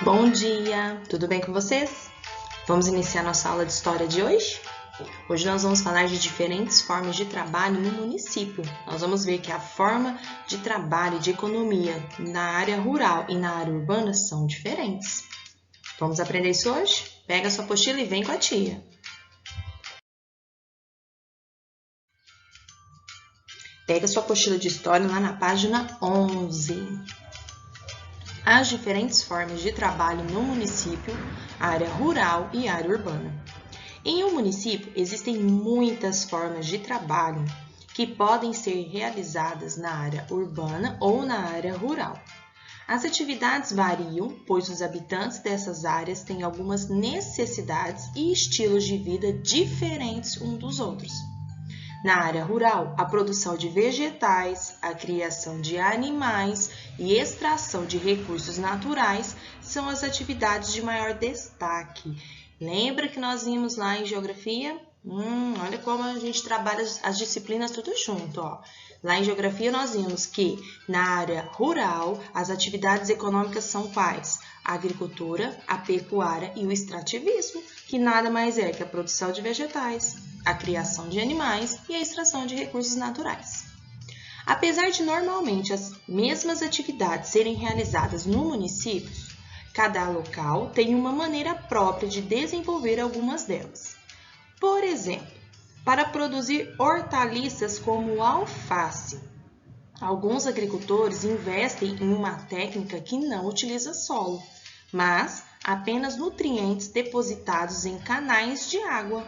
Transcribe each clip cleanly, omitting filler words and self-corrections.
Bom dia, tudo bem com vocês? Vamos iniciar nossa aula de história de hoje? Hoje nós vamos falar de diferentes formas de trabalho no município. Nós vamos ver que a forma de trabalho e de economia na área rural e na área urbana são diferentes. Vamos aprender isso hoje? Pega a sua apostila e vem com a tia. Pega a sua apostila de história lá na página 11. As diferentes formas de trabalho no município, área rural e área urbana. Em um município, existem muitas formas de trabalho que podem ser realizadas na área urbana ou na área rural. As atividades variam, pois os habitantes dessas áreas têm algumas necessidades e estilos de vida diferentes uns dos outros. Na área rural, a produção de vegetais, a criação de animais e extração de recursos naturais são as atividades de maior destaque. Lembra que nós vimos lá em geografia? Olha como a gente trabalha as disciplinas tudo junto, ó. Lá em geografia nós vimos que na área rural as atividades econômicas são quais? A agricultura, a pecuária e o extrativismo, que nada mais é que a produção de vegetais, a criação de animais e a extração de recursos naturais. Apesar de normalmente as mesmas atividades serem realizadas no município, cada local tem uma maneira própria de desenvolver algumas delas. Por exemplo, para produzir hortaliças como alface, alguns agricultores investem em uma técnica que não utiliza solo, mas apenas nutrientes depositados em canais de água.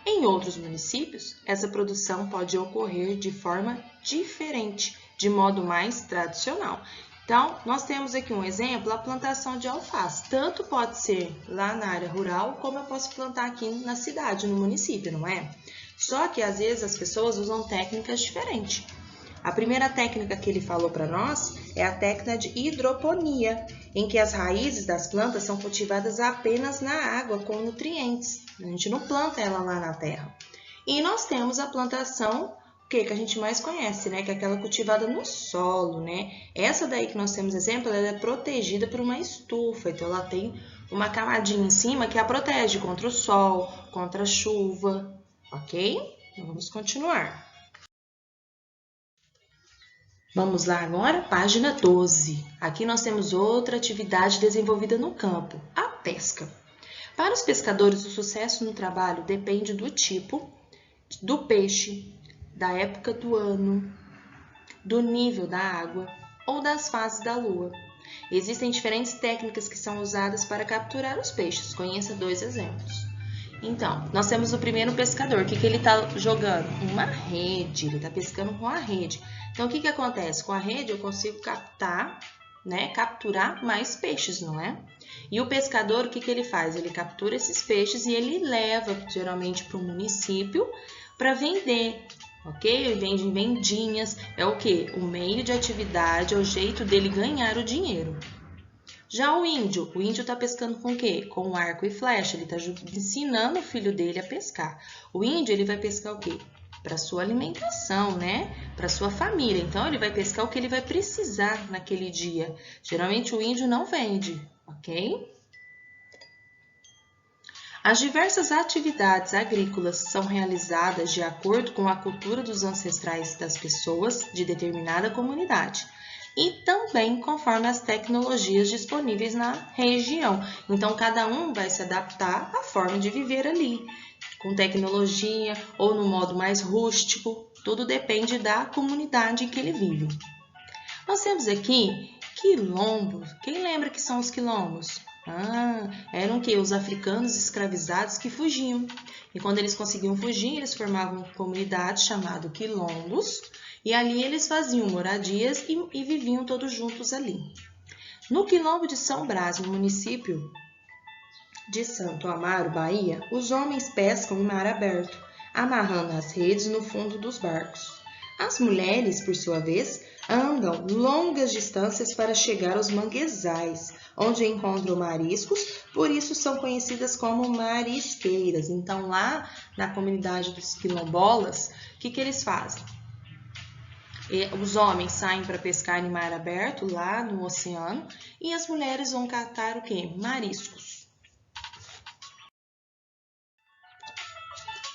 Em outros municípios, essa produção pode ocorrer de forma diferente, de modo mais tradicional. Então, nós temos aqui um exemplo, a plantação de alface. Tanto pode ser lá na área rural, como eu posso plantar aqui na cidade, no município, não é? Só que, às vezes, as pessoas usam técnicas diferentes. A primeira técnica que ele falou para nós é a técnica de hidroponia, em que as raízes das plantas são cultivadas apenas na água com nutrientes. A gente não planta ela lá na terra. E nós temos a plantação que a gente mais conhece, né? Que é aquela cultivada no solo, né? Essa daí que nós temos exemplo, ela é protegida por uma estufa, então ela tem uma camadinha em cima que a protege contra o sol, contra a chuva, ok? Então vamos continuar. Vamos lá agora, página 12. Aqui nós temos outra atividade desenvolvida no campo, a pesca. Para os pescadores, o sucesso no trabalho depende do tipo, do peixe, da época do ano, do nível da água ou das fases da lua. Existem diferentes técnicas que são usadas para capturar os peixes. Conheça 2 exemplos. Então, nós temos o primeiro pescador. O que ele está jogando? Uma rede. Ele está pescando com a rede. Então, o que acontece? Com a rede eu consigo capturar mais peixes, não é? E o pescador, o que ele faz? Ele captura esses peixes e ele leva, geralmente, para o município para vender. Ok? Ele vende em vendinhas, é o que? O meio de atividade, é o jeito dele ganhar o dinheiro. Já o índio está pescando com o quê? Com arco e flecha, ele está ensinando o filho dele a pescar. O índio, ele vai pescar o quê? Para sua alimentação, né? Para sua família. Então, ele vai pescar o que ele vai precisar naquele dia. Geralmente, o índio não vende, ok? As diversas atividades agrícolas são realizadas de acordo com a cultura dos ancestrais das pessoas de determinada comunidade e também conforme as tecnologias disponíveis na região. Então, cada um vai se adaptar à forma de viver ali, com tecnologia ou no modo mais rústico, tudo depende da comunidade em que ele vive. Nós temos aqui quilombos. Quem lembra que são os quilombos? Eram que os africanos escravizados que fugiam. E quando eles conseguiam fugir, eles formavam comunidades chamadas quilombos, e ali eles faziam moradias e viviam todos juntos ali. No quilombo de São Brás, no município de Santo Amaro, Bahia, os homens pescam em mar aberto, amarrando as redes no fundo dos barcos. As mulheres, por sua vez, andam longas distâncias para chegar aos manguezais, onde encontram mariscos, por isso são conhecidas como marisqueiras. Então, lá na comunidade dos quilombolas, o que eles fazem? Os homens saem para pescar em mar aberto, lá no oceano, e as mulheres vão catar o quê? Mariscos.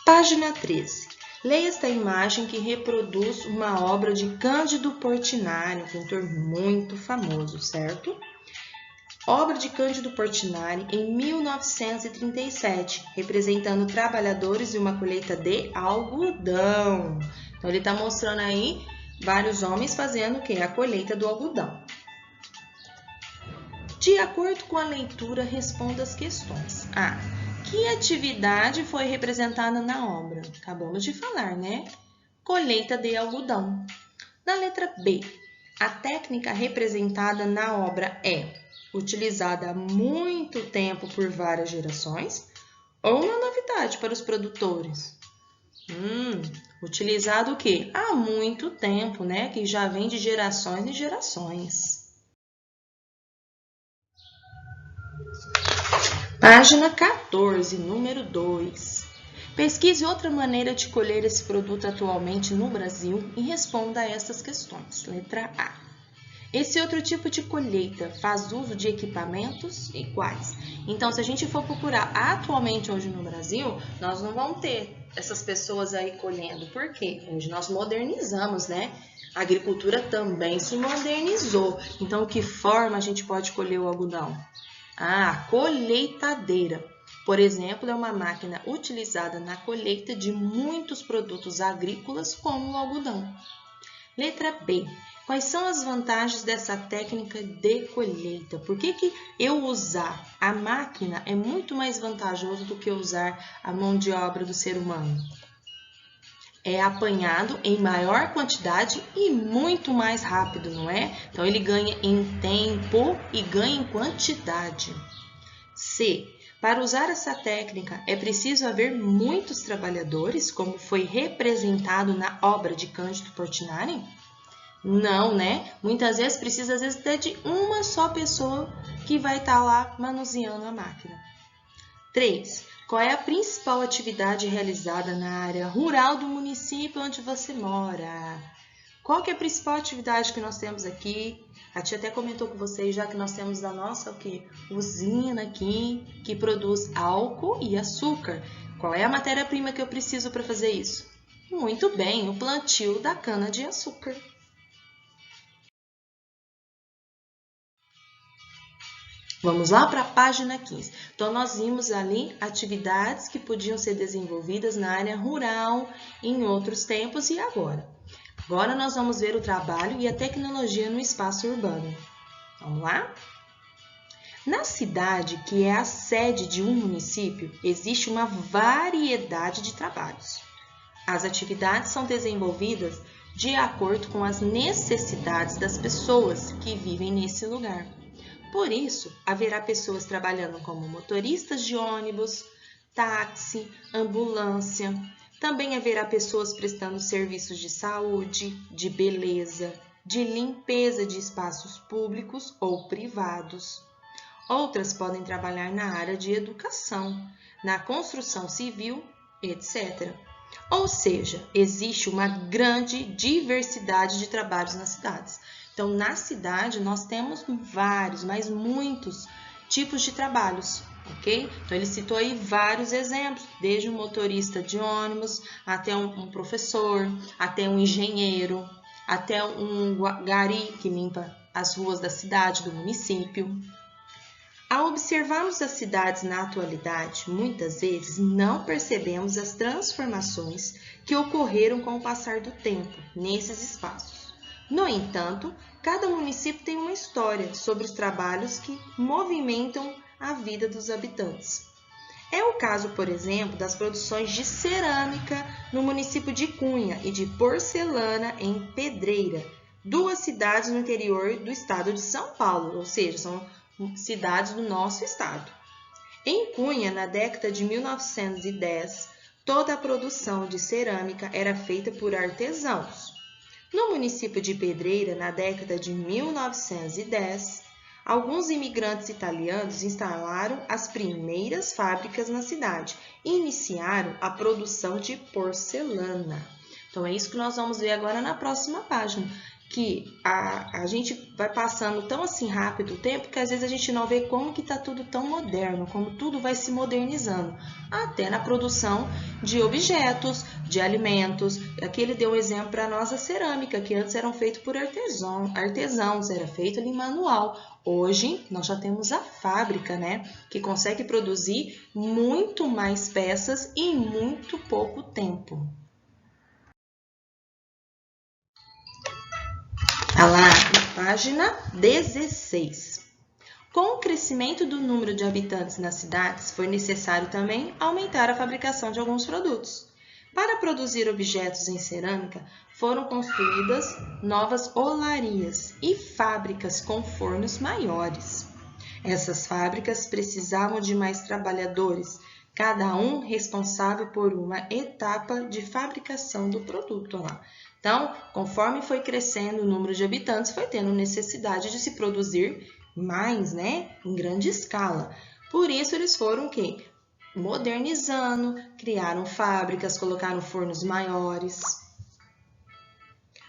Página 13. Leia esta imagem que reproduz uma obra de Cândido Portinari, um pintor muito famoso, certo? Obra de Cândido Portinari em 1937, representando trabalhadores de uma colheita de algodão. Então, ele está mostrando aí vários homens fazendo o quê? A colheita do algodão. De acordo com a leitura, responda as questões. A. Que atividade foi representada na obra? Acabamos de falar, né? Colheita de algodão. Na letra B, a técnica representada na obra é utilizada há muito tempo por várias gerações ou uma novidade para os produtores? Utilizado o quê? Há muito tempo, né? Que já vem de gerações e gerações. Página 14, número 2. Pesquise outra maneira de colher esse produto atualmente no Brasil e responda a estas questões. Letra A. Esse outro tipo de colheita faz uso de equipamentos e quais? Então, se a gente for procurar atualmente hoje no Brasil, nós não vamos ter essas pessoas aí colhendo. Por quê? Hoje nós modernizamos, né? A agricultura também se modernizou. Então, que forma a gente pode colher o algodão? A colheitadeira, por exemplo, é uma máquina utilizada na colheita de muitos produtos agrícolas, como o algodão. Letra B. Quais são as vantagens dessa técnica de colheita? Por que eu usar a máquina é muito mais vantajoso do que usar a mão de obra do ser humano? É apanhado em maior quantidade e muito mais rápido, não é? Então, ele ganha em tempo e ganha em quantidade. C. Para usar essa técnica, é preciso haver muitos trabalhadores, como foi representado na obra de Cândido Portinari? Não, né? Muitas vezes precisa, até de uma só pessoa que vai estar lá manuseando a máquina. 3. Qual é a principal atividade realizada na área rural do município onde você mora? Qual que é a principal atividade que nós temos aqui? A tia até comentou com vocês já que nós temos a nossa usina aqui que produz álcool e açúcar. Qual é a matéria-prima que eu preciso para fazer isso? Muito bem, o plantio da cana-de-açúcar. Vamos lá para a página 15. Então, nós vimos ali atividades que podiam ser desenvolvidas na área rural em outros tempos e agora. Agora nós vamos ver o trabalho e a tecnologia no espaço urbano. Vamos lá? Na cidade, que é a sede de um município, existe uma variedade de trabalhos. As atividades são desenvolvidas de acordo com as necessidades das pessoas que vivem nesse lugar. Por isso, haverá pessoas trabalhando como motoristas de ônibus, táxi, ambulância. Também haverá pessoas prestando serviços de saúde, de beleza, de limpeza de espaços públicos ou privados. Outras podem trabalhar na área de educação, na construção civil, etc. Ou seja, existe uma grande diversidade de trabalhos nas cidades. Então, na cidade, nós temos vários, mas muitos tipos de trabalhos, ok? Então, ele citou aí vários exemplos, desde um motorista de ônibus, até um professor, até um engenheiro, até um gari que limpa as ruas da cidade, do município. Ao observarmos as cidades na atualidade, muitas vezes não percebemos as transformações que ocorreram com o passar do tempo nesses espaços. No entanto, cada município tem uma história sobre os trabalhos que movimentam a vida dos habitantes. É o caso, por exemplo, das produções de cerâmica no município de Cunha e de porcelana em Pedreira, duas cidades no interior do estado de São Paulo, ou seja, são cidades do nosso estado. Em Cunha, na década de 1910, toda a produção de cerâmica era feita por artesãos. No município de Pedreira, na década de 1910, alguns imigrantes italianos instalaram as primeiras fábricas na cidade e iniciaram a produção de porcelana. Então, é isso que nós vamos ver agora na próxima página. Que a gente vai passando tão assim rápido o tempo que às vezes a gente não vê como que está tudo tão moderno, como tudo vai se modernizando, até na produção de objetos, de alimentos. Aqui ele deu um exemplo para nós a cerâmica, que antes eram feitos por artesãos, era feito ali manual. Hoje nós já temos a fábrica, né, que consegue produzir muito mais peças em muito pouco tempo. Está lá na página 16. Com o crescimento do número de habitantes nas cidades, foi necessário também aumentar a fabricação de alguns produtos. Para produzir objetos em cerâmica, foram construídas novas olarias e fábricas com fornos maiores. Essas fábricas precisavam de mais trabalhadores, cada um responsável por uma etapa de fabricação do produto lá. Então, conforme foi crescendo o número de habitantes, foi tendo necessidade de se produzir mais, né, em grande escala. Por isso, eles foram o quê? Modernizando, criaram fábricas, colocaram fornos maiores.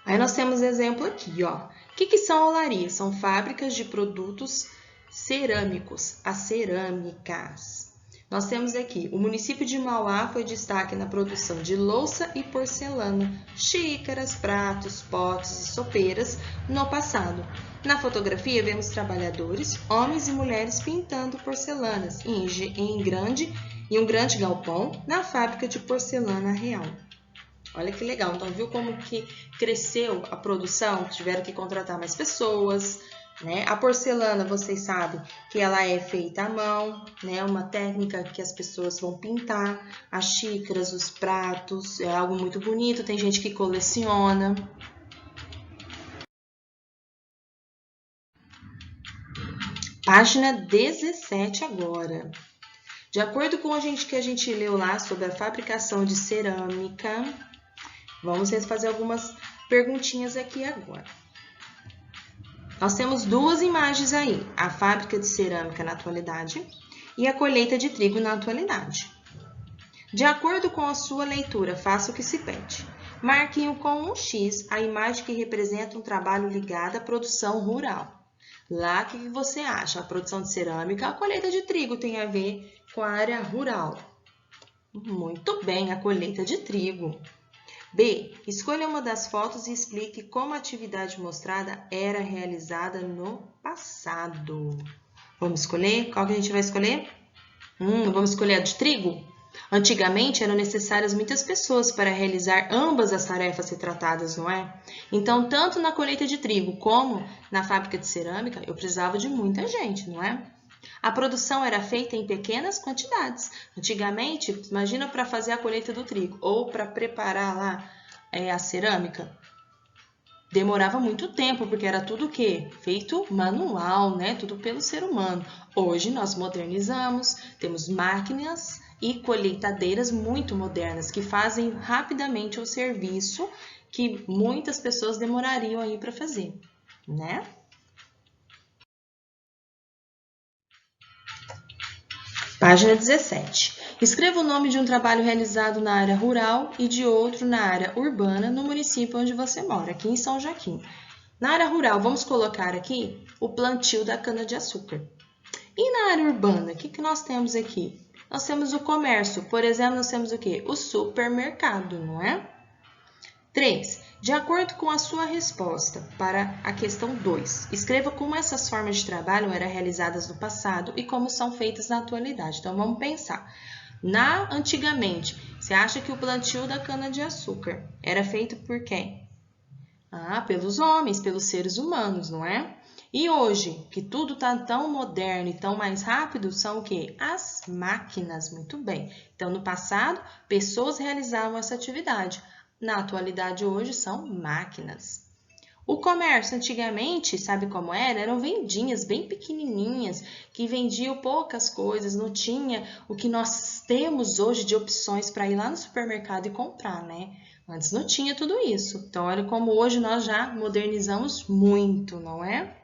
Aí nós temos exemplo aqui, ó. O que são olarias? São fábricas de produtos cerâmicos, as cerâmicas. Nós temos aqui, o município de Mauá foi destaque na produção de louça e porcelana, xícaras, pratos, potes e sopeiras no passado. Na fotografia, vemos trabalhadores, homens e mulheres pintando porcelanas em um grande galpão na fábrica de porcelana real. Olha que legal, então viu como que cresceu a produção? Tiveram que contratar mais pessoas, né? A porcelana, vocês sabem que ela é feita à mão, né? Uma técnica que as pessoas vão pintar. As xícaras, os pratos, é algo muito bonito, tem gente que coleciona. Página 17 agora. De acordo com que a gente leu lá sobre a fabricação de cerâmica, vamos fazer algumas perguntinhas aqui agora. Nós temos duas imagens aí, a fábrica de cerâmica na atualidade e a colheita de trigo na atualidade. De acordo com a sua leitura, faça o que se pede. Marquinho com um X a imagem que representa um trabalho ligado à produção rural. Lá, o que você acha? A produção de cerâmica, a colheita de trigo tem a ver com a área rural. Muito bem, a colheita de trigo. B. Escolha uma das fotos e explique como a atividade mostrada era realizada no passado. Vamos escolher? Qual que a gente vai escolher? Vamos escolher a de trigo? Antigamente eram necessárias muitas pessoas para realizar ambas as tarefas retratadas, não é? Então, tanto na colheita de trigo como na fábrica de cerâmica, eu precisava de muita gente, não é? A produção era feita em pequenas quantidades. Antigamente, imagina para fazer a colheita do trigo ou para preparar lá a cerâmica. Demorava muito tempo, porque era tudo o quê? Feito manual, né? Tudo pelo ser humano. Hoje nós modernizamos, temos máquinas e colheitadeiras muito modernas que fazem rapidamente o serviço que muitas pessoas demorariam aí para fazer, né? Página 17. Escreva o nome de um trabalho realizado na área rural e de outro na área urbana no município onde você mora, aqui em São Joaquim. Na área rural, vamos colocar aqui o plantio da cana-de-açúcar. E na área urbana, o que nós temos aqui? Nós temos o comércio, por exemplo, nós temos o quê? O supermercado, não é? 3. De acordo com a sua resposta para a questão 2, escreva como essas formas de trabalho eram realizadas no passado e como são feitas na atualidade. Então, vamos pensar. Antigamente, você acha que o plantio da cana-de-açúcar era feito por quem? Pelos homens, pelos seres humanos, não é? E hoje, que tudo está tão moderno e tão mais rápido, são o quê? As máquinas, muito bem. Então, no passado, pessoas realizavam essa atividade. Na atualidade, hoje, são máquinas. O comércio, antigamente, sabe como era? Eram vendinhas bem pequenininhas, que vendiam poucas coisas, não tinha o que nós temos hoje de opções para ir lá no supermercado e comprar, né? Antes não tinha tudo isso. Então, olha como hoje nós já modernizamos muito, não é?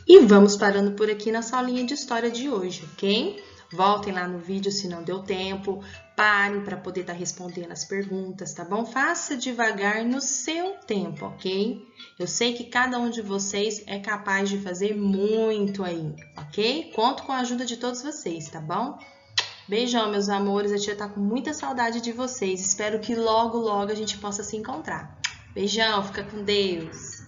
E vamos parando por aqui na aulinha de história de hoje, ok? Voltem lá no vídeo se não deu tempo, parem para poder estar respondendo as perguntas, tá bom? Faça devagar no seu tempo, ok? Eu sei que cada um de vocês é capaz de fazer muito aí, ok? Conto com a ajuda de todos vocês, tá bom? Beijão, meus amores, a tia tá com muita saudade de vocês. Espero que logo, logo a gente possa se encontrar. Beijão, fica com Deus!